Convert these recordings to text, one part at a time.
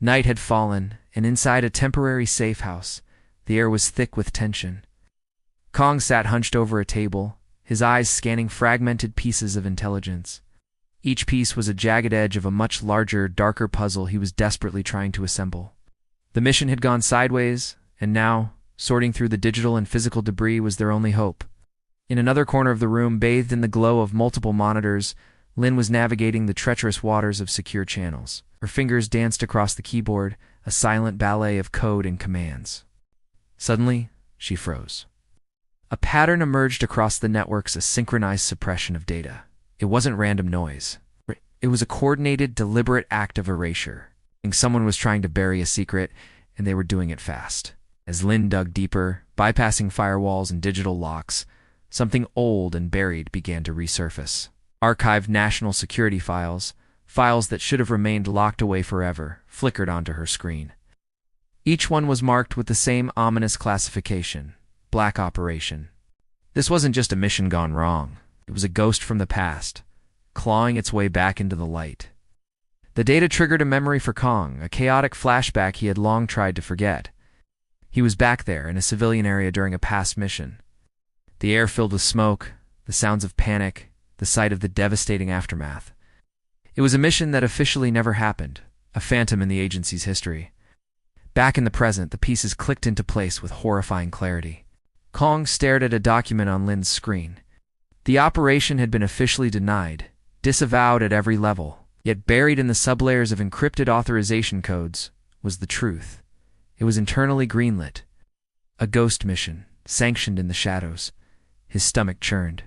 Night had fallen, and inside a temporary safe house, the air was thick with tension. Kong sat hunched over a table, his eyes scanning fragmented pieces of intelligence. Each piece was a jagged edge of a much larger, darker puzzle he was desperately trying to assemble. The mission had gone sideways, and now, sorting through the digital and physical debris was their only hope. In another corner of the room, bathed in the glow of multiple monitors, Lynn was navigating the treacherous waters of secure channels. Her fingers danced across the keyboard, a silent ballet of code and commands. Suddenly, she froze. A pattern emerged across the network's synchronized suppression of data. It wasn't random noise. It was a coordinated, deliberate act of erasure. Someone was trying to bury a secret, and they were doing it fast. As Lynn dug deeper, bypassing firewalls and digital locks, something old and buried began to resurface. Archived national security files, files that should have remained locked away forever, flickered onto her screen. Each one was marked with the same ominous classification: Black Operation. This wasn't just a mission gone wrong. It was a ghost from the past, clawing its way back into the light. The data triggered a memory for Kong, a chaotic flashback he had long tried to forget. He was back there in a civilian area during a past mission. The air filled with smoke, the sounds of panic, the sight of the devastating aftermath. It was a mission that officially never happened, a phantom in the agency's history. Back in the present, the pieces clicked into place with horrifying clarity. Kong stared at a document on Lynn's screen. The operation had been officially denied, disavowed at every level, yet buried in the sublayers of encrypted authorization codes was the truth. It was internally greenlit. A ghost mission, sanctioned in the shadows. His stomach churned.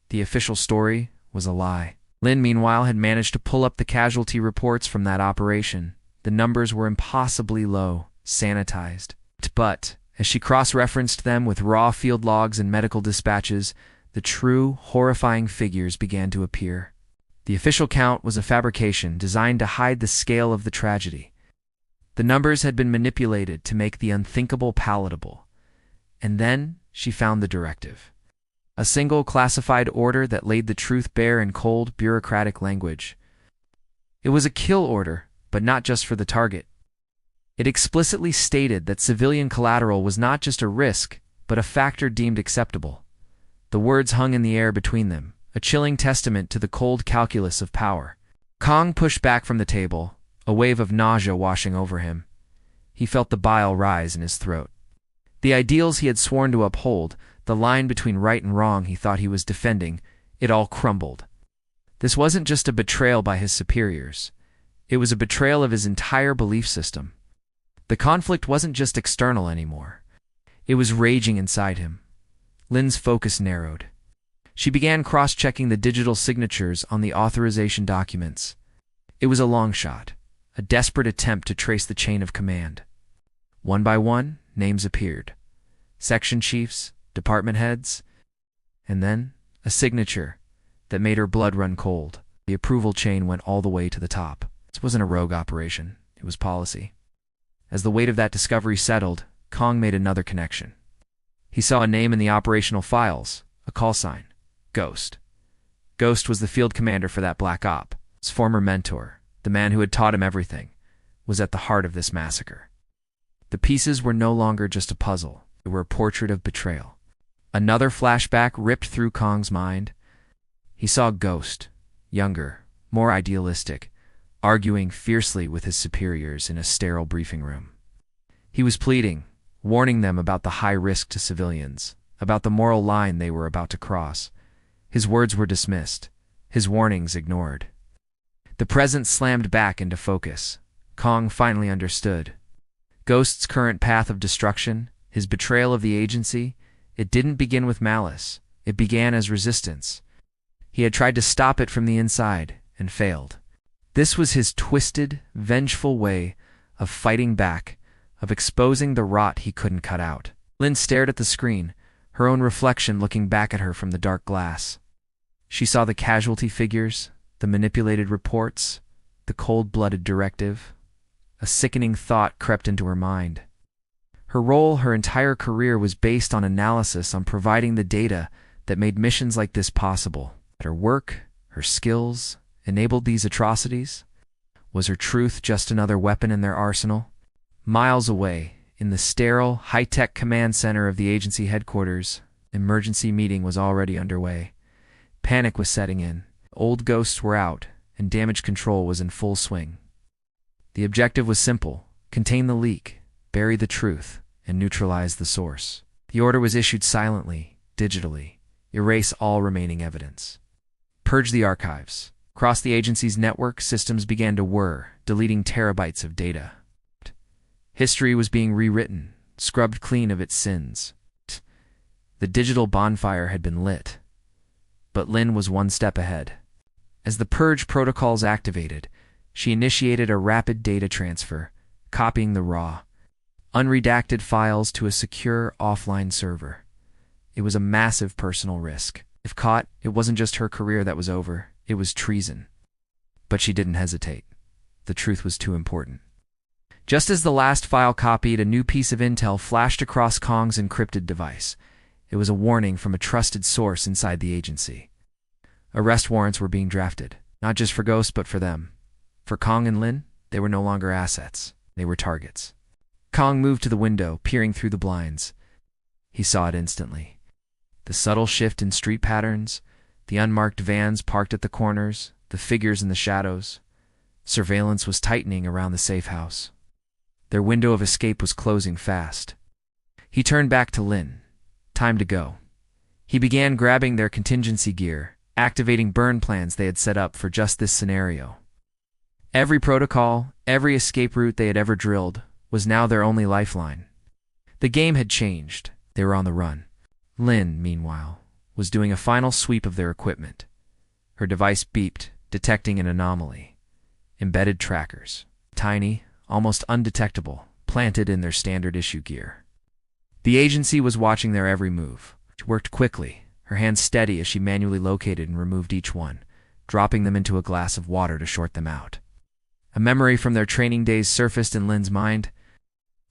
The official story was a lie. Lynn, meanwhile, had managed to pull up the casualty reports from that operation. The numbers were impossibly low, sanitized. But, as she cross-referenced them with raw field logs and medical dispatches, the true, horrifying figures began to appear. The official count was a fabrication designed to hide the scale of the tragedy. The numbers had been manipulated to make the unthinkable palatable. And then she found the directive. A single classified order that laid the truth bare in cold, bureaucratic language. It was a kill order, but not just for the target. It explicitly stated that civilian collateral was not just a risk, but a factor deemed acceptable. The words hung in the air between them, a chilling testament to the cold calculus of power. Kong pushed back from the table, a wave of nausea washing over him. He felt the bile rise in his throat. The ideals he had sworn to uphold, the line between right and wrong he thought he was defending, it all crumbled. This wasn't just a betrayal by his superiors. It was a betrayal of his entire belief system. The conflict wasn't just external anymore. It was raging inside him. Lynn's focus narrowed. She began cross-checking the digital signatures on the authorization documents. It was a long shot, a desperate attempt to trace the chain of command. One by one, names appeared. Section chiefs, department heads, and then a signature that made her blood run cold. The approval chain went all the way to the top. This wasn't a rogue operation. It was policy. As the weight of that discovery settled, Kong made another connection. He saw a name in the operational files, a call sign, Ghost. Ghost was the field commander for that black op. His former mentor, the man who had taught him everything, was at the heart of this massacre. The pieces were no longer just a puzzle. They were a portrait of betrayal. Another flashback ripped through Kong's mind. He saw Ghost, younger, more idealistic, arguing fiercely with his superiors in a sterile briefing room. He was pleading, warning them about the high risk to civilians, about the moral line they were about to cross. His words were dismissed, his warnings ignored. The present slammed back into focus. Kong finally understood. Ghost's current path of destruction, his betrayal of the agency, it didn't begin with malice. It began as resistance. He had tried to stop it from the inside and failed. This was his twisted, vengeful way of fighting back, of exposing the rot he couldn't cut out. Lynn stared at the screen, her own reflection looking back at her from the dark glass. She saw the casualty figures, the manipulated reports, the cold-blooded directive. A sickening thought crept into her mind. Her role, her entire career, was based on analysis, on providing the data that made missions like this possible. Her work, her skills, enabled these atrocities. Was her truth just another weapon in their arsenal? Miles away, in the sterile, high-tech command center of the agency headquarters, emergency meeting was already underway. Panic was setting in. Old ghosts were out, and damage control was in full swing. The objective was simple: contain the leak, bury the truth, and neutralize the source. The order was issued silently, digitally. Erase all remaining evidence. Purge the archives. Across the agency's network, systems began to whir, deleting terabytes of data. History was being rewritten, scrubbed clean of its sins. The digital bonfire had been lit. But Lynn was one step ahead. As the purge protocols activated, she initiated a rapid data transfer, copying the raw, unredacted files to a secure offline server. It was a massive personal risk. If caught, it wasn't just her career that was over, it was treason. But she didn't hesitate. The truth was too important. Just as the last file copied, a new piece of intel flashed across Kong's encrypted device. It was a warning from a trusted source inside the agency. Arrest warrants were being drafted, not just for Ghost, but for them. For Kong and Lin, they were no longer assets. They were targets. Kong moved to the window, peering through the blinds. He saw it instantly. The subtle shift in street patterns, the unmarked vans parked at the corners, the figures in the shadows. Surveillance was tightening around the safe house. Their window of escape was closing fast. He turned back to Lin. Time to go. He began grabbing their contingency gear, activating burn plans they had set up for just this scenario. Every protocol, every escape route they had ever drilled, was now their only lifeline. The game had changed. They were on the run. Lin, meanwhile, was doing a final sweep of their equipment. Her device beeped, detecting an anomaly. Embedded trackers. Tiny, almost undetectable, planted in their standard issue gear. The agency was watching their every move. She worked quickly, her hands steady as she manually located and removed each one, dropping them into a glass of water to short them out. A memory from their training days surfaced in Lin's mind.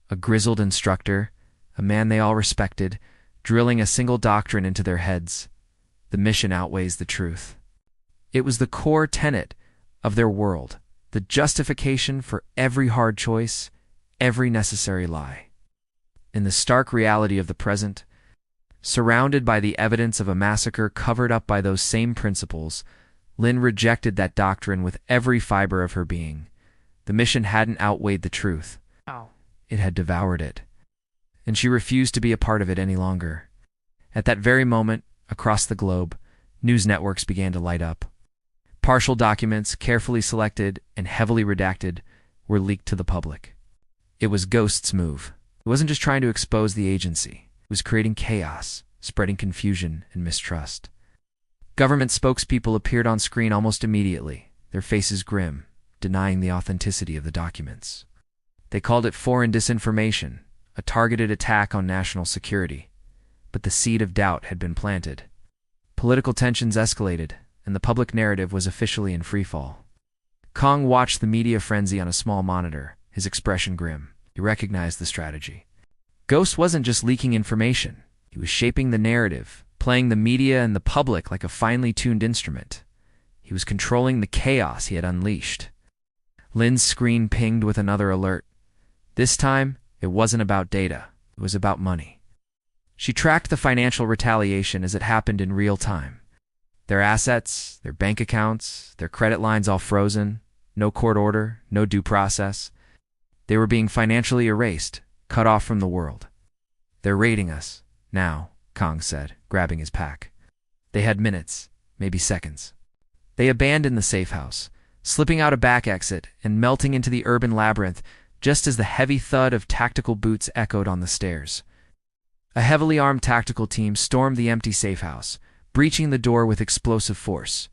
A grizzled instructor, a man they all respected, drilling a single doctrine into their heads. The mission outweighs the truth. It was the core tenet of their world, the justification for every hard choice, every necessary lie. In the stark reality of the present, surrounded by the evidence of a massacre covered up by those same principles, Lin rejected that doctrine with every fiber of her being. The mission hadn't outweighed the truth. It had devoured it. And she refused to be a part of it any longer. At that very moment, across the globe, news networks began to light up. Partial documents, carefully selected and heavily redacted, were leaked to the public. It was Ghost's move. It wasn't just trying to expose the agency. It was creating chaos, spreading confusion and mistrust. Government spokespeople appeared on screen almost immediately, their faces grim, denying the authenticity of the documents. They called it foreign disinformation, a targeted attack on national security. But the seed of doubt had been planted. Political tensions escalated, and the public narrative was officially in freefall. Kong watched the media frenzy on a small monitor, his expression grim. He recognized the strategy. Ghost wasn't just leaking information. He was shaping the narrative, playing the media and the public like a finely tuned instrument. He was controlling the chaos he had unleashed. Lin's screen pinged with another alert. This time, it wasn't about data. It was about money. She tracked the financial retaliation as it happened in real time. Their assets, their bank accounts, their credit lines all frozen. No court order, no due process. They were being financially erased, cut off from the world. They're raiding us, now, Kong said, grabbing his pack. They had minutes, maybe seconds. They abandoned the safe house, slipping out a back exit and melting into the urban labyrinth just as the heavy thud of tactical boots echoed on the stairs. A heavily armed tactical team stormed the empty safe house, breaching the door with explosive force.